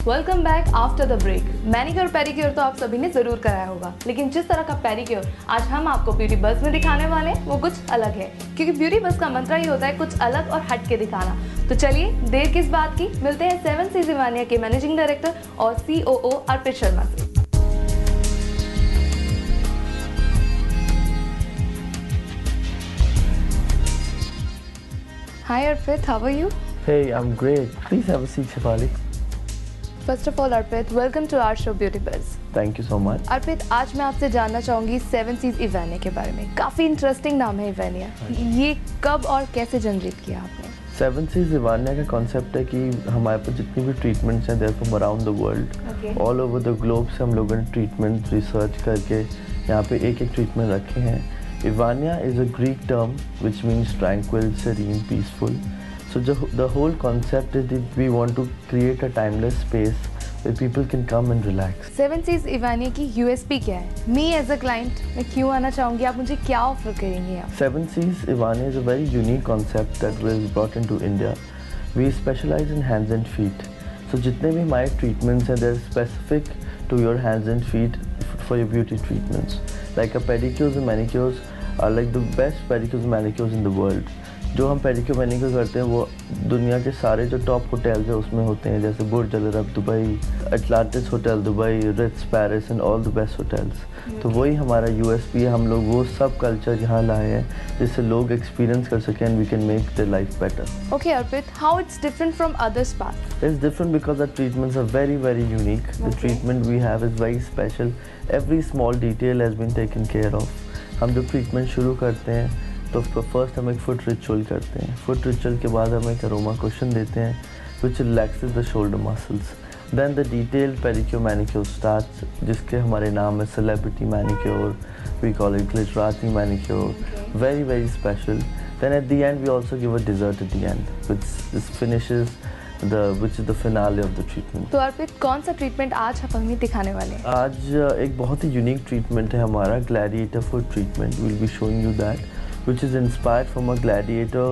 Welcome back after the break. Manicure pedicure तो आप सभी ने ज़रूर कराया होगा, लेकिन जिस तरह का पेडिक्योर आज हम आपको ब्यूटी बज़ में दिखाने वाले हैं वो कुछ अलग है, क्योंकि ब्यूटी बज़ का मंत्र ही होता है कुछ अलग और हट के दिखाना। तो चलिए देर किस बात की, मिलते हैं 7 सीज़ इवानिया के मैनेजिंग डायरेक्टर और COO अर्पित शर्मा से। Hi Arpit, how are you? Hey, I'm great. Please have a seat, Shefali. First of all, Arpit, welcome to our show Beauty Buzz. Thank you so much. अर्पित, आज मैं आपसे जानना चाहूँगी 7 seize Ivania के बारे में। काफ़ी इंटरेस्टिंग नाम है इवानिया। ये कब और कैसे जनरेट किया आपने? 7 सीज़ इवानिया का कॉन्सेप्ट है कि हमारे पास जितनी भी ट्रीटमेंट्स हैं there from around the world, all over the globe से हम लोगों ने ट्रीटमेंट रिसर्च करके यहाँ पे एक एक ट्रीटमेंट रखे हैं। Ivania is a Greek term which means tranquil, serene, peaceful. So the whole concept is that we want to create a timeless space where people can come and relax. 7 seize Ivania की USP क्या है? Me as a client मैं क्यों आना चाहूँगी, आप मुझे क्या ऑफर करेंगे आप? 7 seize Ivania is a very unique concept that was brought into India. We specialize in hands and feet. So जितने भी हमारे treatments हैं they're specific to your hands and feet for your beauty treatments. Like a pedicures and manicures are like the best pedicures and manicures in the world. जो हम pedicure manicure करते हैं वो दुनिया के सारे जो टॉप होटल्स हैं उसमें होते हैं, जैसे Burj Al Arab Dubai, Atlantis hotel Dubai, Ritz Paris and all the best hotels. तो वही हमारा USP है. हम लोग वो सब कल्चर यहाँ लाए हैं जिससे लोग एक्सपीरियंस कर सकें and we can make their life better. Okay Arpit, how it's different from other spas? It's different because our treatments are very unique. The treatment we have is very special. Every small detail has been taken care of. हम जब treatment शुरू करते हैं तो first हम एक foot ritual करते हैं. फुट रिचुअल के बाद हम एक अरोमा कुशन देते हैं which relaxes the shoulder muscles. Then the detailed pedicure manicure starts, जिसके हमारे नाम है celebrity manicure, we call it glitterati manicure, very special. Then at the end we also give a dessert at the end which finishes which is the finale of the treatment. तो अर्पित, कौन सा treatment आज आप हमें दिखाने वाले हैं? आज एक बहुत ही यूनिक ट्रीटमेंट है हमारा, gladiator foot treatment. Will be showing you that which is inspired from a gladiator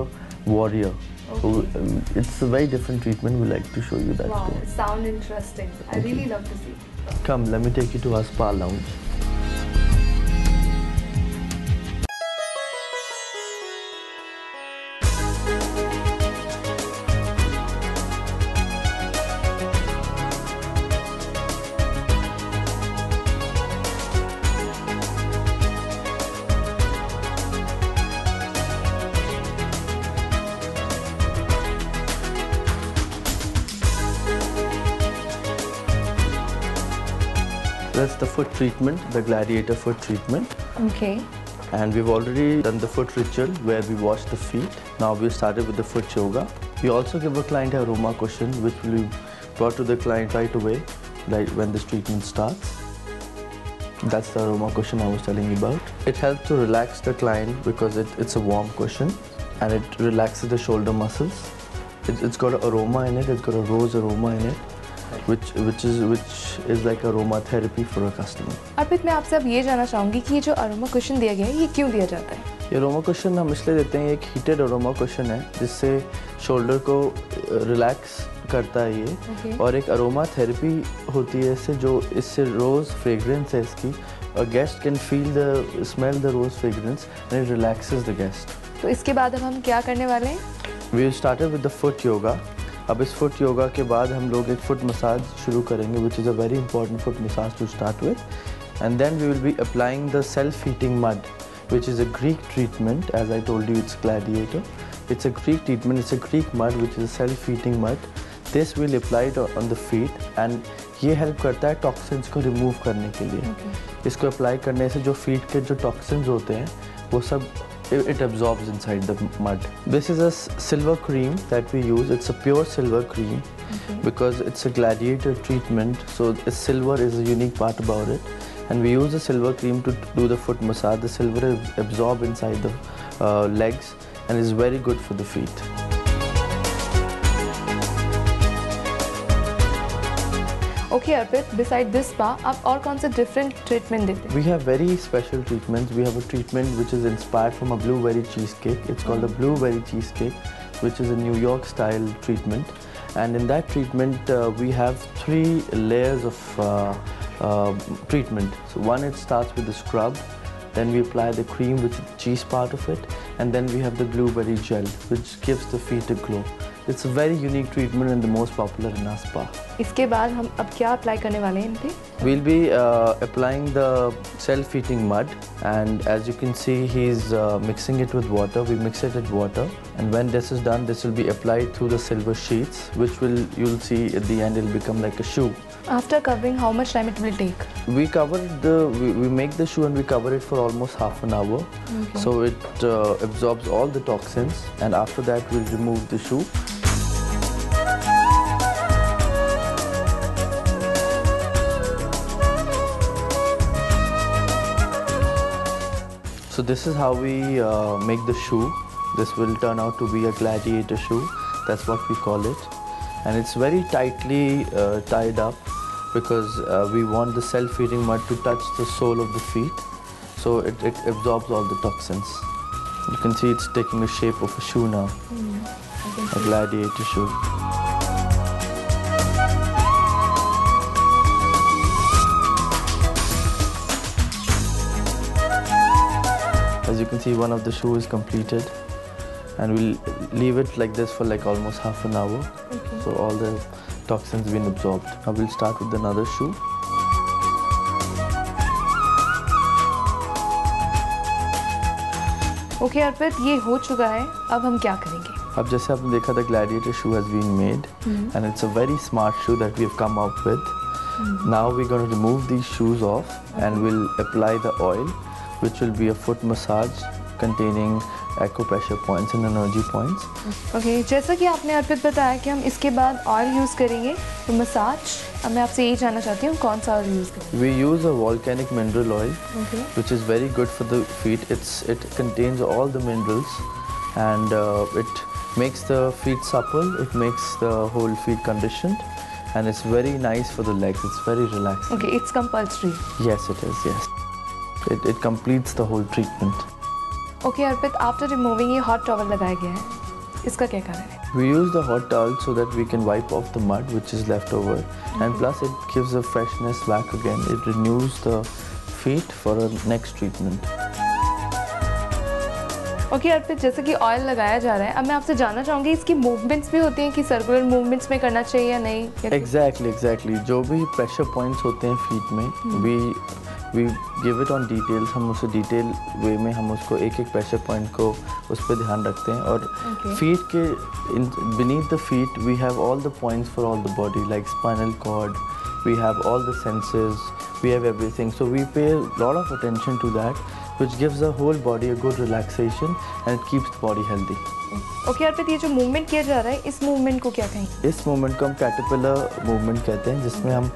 warrior. Okay. It's a very different treatment. We like to show you that today. Wow, sound interesting. I really love to see. Come, let me take you to our spa lounge. That's the foot treatment, the gladiator foot treatment. Okay. And we've already done the foot ritual where we wash the feet. Now we started with the foot yoga. We also give a client a aroma cushion which will be brought to the client right away, like when this treatment starts. That's the aroma cushion I was telling you about. It helps to relax the client because it's a warm cushion and it relaxes the shoulder muscles. It's got an aroma in it, it's got a rose aroma in it. Which is like aromatherapy for a customer. अर्पित, मैं आपसे अब ये जानना चाहूँगी कि ये जो aroma cushion दिया गया है ये क्यों दिया जाता है? ये अरोमा कुशन हम इसलिए देते हैं, एक हीटेड अरोमा कुशन है जिससे शोल्डर को रिलैक्स करता है ये. Okay. और एक अरोमा थेरेपी होती है इससे, जो इससे रोज़ फ्रेग्रेंस है इसकी, और guest can feel the smell the rose fragrance and it relaxes the guest. तो इसके बाद अब हम क्या करने वाले हैं? We started with the foot yoga. अब इस फुट योगा के बाद हम लोग एक फुट मसाज शुरू करेंगे which is a very important foot massage to start with. And then we will be applying the self heating mud which is a Greek treatment. As I told you, it's gladiator. It's a Greek treatment. It's a Greek mud which is a self-heating mud. This will apply it on the feet and ये help करता है toxins को remove करने के लिए. इसको apply करने से जो फीट के जो टॉक्सिन्स होते हैं वो सब it absorbs inside the mud. This is a silver cream that we use. It's a pure silver cream because it's a gladiator treatment. So silver is a unique part about it. And we use the silver cream to do the foot massage. The silver is absorbed inside the legs and is very good for the feet. Okay Arpit, beside this spa, आप और कौन से different treatment देते हैं? We have very special treatments. We have a treatment which is inspired from a blueberry cheesecake. It's called a blueberry cheesecake, which is a New York style treatment. And in that treatment, we have 3 layers of treatment. So one, it starts with the scrub, then we apply the cream with the cheese part of it, and then we have the blueberry gel, which gives the feet a glow. It's a very unique treatment and the most popular in our spa. इसके बाद हम अब क्या apply करने वाले हैं इन पे? We'll be applying the self-heating mud, and as you can see, he's mixing it with water. We mix it with water, and when this is done, this will be applied through the silver sheets, which you'll see at the end, it'll become like a shoe. After covering, how much time it will take? We make the shoe and we cover it for almost half an hour. Okay. So it absorbs all the toxins, and after that we'll remove the shoe. So this is how we make the shoe. This will turn out to be a gladiator shoe. That's what we call it. And it's very tightly tied up because we want the self-heating mud to touch the sole of the feet. So it absorbs all the toxins. You can see it's taking the shape of a shoe now. A gladiator shoe. As you can see, one of the shoe is completed, and we'll leave it like this for like almost half an hour. Okay. So all the toxins been absorbed. Now we'll start with another shoe. Okay, अर्पित, ये हो चुका है. अब हम क्या करेंगे? अब जैसे आपने देखा, the gladiator shoe has been made, and it's a very smart shoe that we have come up with. Now we're going to remove these shoes off, and we'll apply the oil, which will be a foot massage containing acupressure points and energy points. Okay, जैसा कि आपने अर्पित बताया कि हम इसके बाद oil use करेंगे तो मसाज. अब मैं आपसे यही जानना चाहती हूँ कौन सा ऑयल यूज़ करें? We use a volcanic mineral oil, Okay. which is very good for the feet. It contains all the minerals, and it makes the feet supple. It makes the whole feet conditioned, and it's very nice for the legs. It's very relaxing. Okay, it's compulsory. Yes, it is. Yes, it completes the whole treatment. Okay, Arpit, after removing ये hot towel लगाया गया है, इसका क्या कारण है? We use the hot towel so that we can wipe off the mud which is left over, and plus it gives a freshness back again. It renews the feet for a next treatment. Okay, अर्पित, जैसे कि oil लगाया जा रहा है, अब मैं आपसे जानना चाहूँगी इसकी मूवमेंट्स भी होती हैं कि सर्कुलर मूवमेंट्स में करना चाहिए या नहीं? Exactly. जो भी pressure points होते हैं feet में, we give it on details. हम उसे detail way में हम उसको एक pressure point को उस पर ध्यान रखते हैं, और feet के beneath the feet we have all the points for all the body, like spinal cord. We have all the senses. We have everything. So we pay a lot of attention to that, which gives the whole body a good relaxation, and it keeps the body healthy. Okay, अर्पित, ये जो movement किया जा रहा है, इस movement को क्या कहेंगे? इस मूवमेंट को हम कैटरपिलर मूवमेंट कहते हैं, जिसमें हम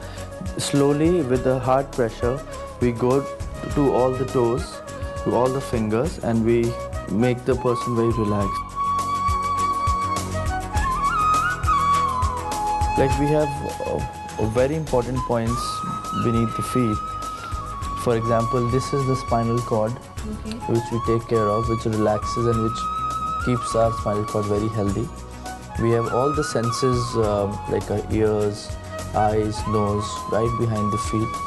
slowly with the hard pressure we go to all the toes, to all the fingers, and we make the person very relaxed. Like we have very important points beneath the feet. For example, this is the spinal cord, which we take care of, which relaxes and which keeps our spinal cord very healthy. We have all the senses like our ears, eyes, nose, right behind the feet.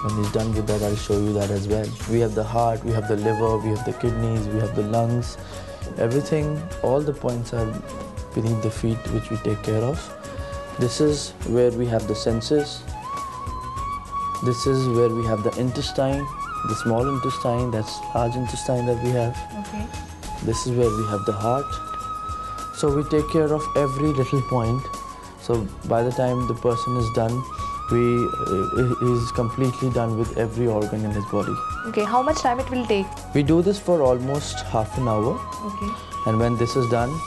When he's done with that, I'll show you that as well. We have the heart, we have the liver, we have the kidneys, we have the lungs. Everything, all the points are beneath the feet, which we take care of. This is where we have the senses. This is where we have the intestine, the small intestine, that's large intestine that we have. Okay. This is where we have the heart. So we take care of every little point. So by the time the person is done, he is completely done with every organ in his body. Okay, how much time it will take? We do this for almost half an hour. Okay. And when this is done,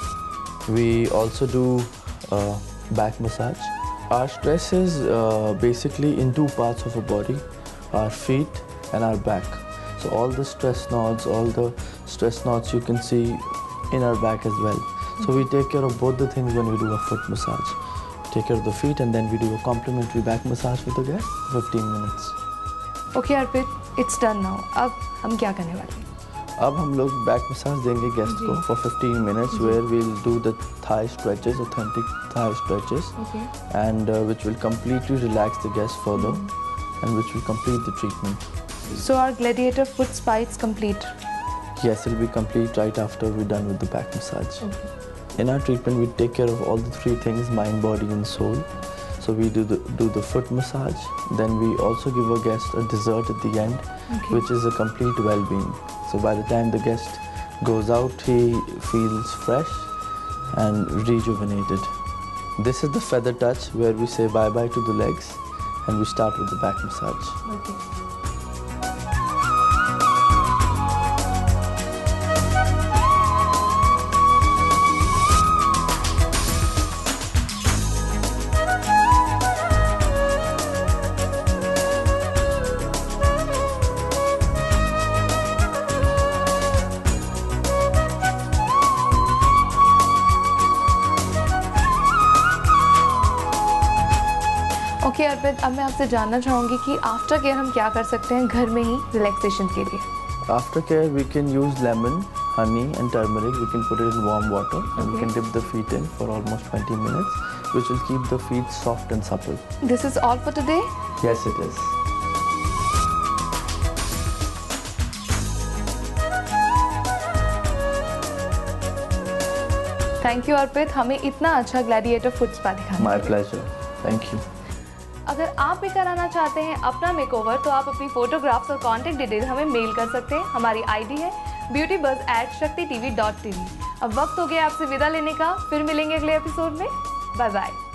we also do back massage. Our stress is basically in 2 parts of our body, our feet and our back. So all the stress knots you can see in our back as well. So we take care of both the things when we do a foot massage. Take care of the feet, and then we do a complimentary back massage with the guest for 15 minutes. Okay, Arpit, it's done now. अब हम क्या करने वाले हैं? अब हम लोग back massage देंगे गेस्ट को for 15 minutes where we'll do the thigh stretches, authentic thigh stretches, and which will completely relax the guest further and which will complete the treatment. So our gladiator foot spa is complete. Yes, it'll be complete right after we're done with the back massage. In our treatment, we take care of all the three things: mind, body, and soul. So we do the foot massage. Then we also give a guest a dessert at the end, which is a complete well-being. So by the time the guest goes out, he feels fresh and rejuvenated. This is the feather touch, where we say bye-bye to the legs and we start with the back massage. Okay Arpit, अब मैं आपसे जानना चाहूँगी कि after care हम क्या कर सकते हैं घर में ही रिलैक्सेशन के लिए? After care, we can use lemon, honey, and turmeric. We can put it in warm water and we can dip the feet in for almost 20 minutes, which will keep the feet soft and supple. This is all for today. Yes, it is. Thank you Arpit, हमें इतना अच्छा gladiator foot spa दिखाने My के लिए। pleasure. Thank you. अगर आप भी कराना चाहते हैं अपना मेकओवर तो आप अपनी फोटोग्राफ्स और कॉन्टैक्ट डिटेल हमें मेल कर सकते हैं। हमारी आईडी है beautybuzz@shakti.tv। अब वक्त हो गया आपसे विदा लेने का, फिर मिलेंगे अगले एपिसोड में। Bye bye.